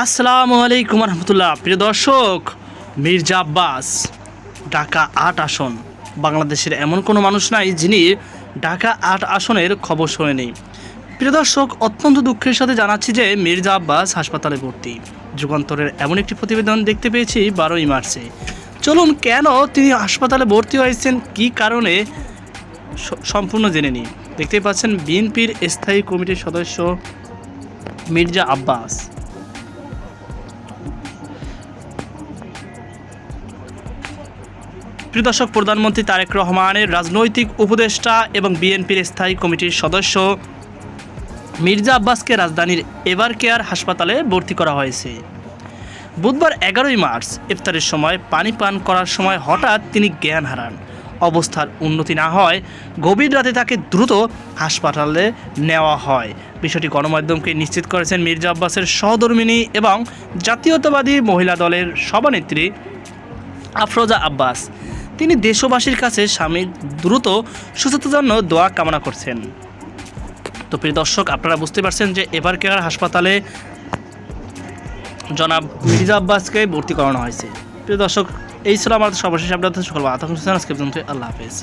আসসালামু আলাইকুম রহমতুল্লাহ। প্রিয় দর্শক, মির্জা আব্বাস ঢাকা ৮ আসন, বাংলাদেশের এমন কোনো মানুষ নাই যিনি ঢাকা ৮ আসনের খবর শোনেনি। প্রিয় দর্শক, অত্যন্ত দুঃখের সাথে জানাচ্ছি যে মির্জা আব্বাস হাসপাতালে ভর্তি। যুগান্তরের এমন একটি প্রতিবেদন দেখতে পেয়েছি 12ই মার্চে। চলুন, কেন তিনি হাসপাতালে ভর্তি হয়েছেন, কী কারণে, সম্পূর্ণ জেনে নিই। দেখতেই পাচ্ছেন বিএনপির স্থায়ী কমিটির সদস্য মির্জা আব্বাস। প্রিয় দর্শক, প্রধানমন্ত্রী তারেক রহমানের রাজনৈতিক উপদেষ্টা এবং বিএনপির স্থায়ী কমিটির সদস্য মির্জা আব্বাসকে রাজধানীর এভার কেয়ার হাসপাতালে ভর্তি করা হয়েছে। বুধবার 11ই মার্চ ইফতারের সময় পানি পান করার সময় হঠাৎ তিনি জ্ঞান হারান। অবস্থার উন্নতি না হয় গভীর রাতে তাকে দ্রুত হাসপাতালে নেওয়া হয়। বিষয়টি গণমাধ্যমকে নিশ্চিত করেছেন মির্জা আব্বাসের সহধর্মিণী এবং জাতীয়তাবাদী মহিলা দলের সভানেত্রী আফরোজা আব্বাস। তিনি দেশবাসীর কাছে স্বামীর দ্রুত সুস্থতার জন্য দোয়া কামনা করছেন। তো প্রিয় দর্শক, আপনারা বুঝতে পারছেন যে এভার কেয়ার হাসপাতালে জনাব মির্জা আব্বাসকে ভর্তি করানো হয়েছে। প্রিয় দর্শক, এই ছিল আমাদের সর্বশেষ আপডেট। সকল আল্লাহ হাফেজ।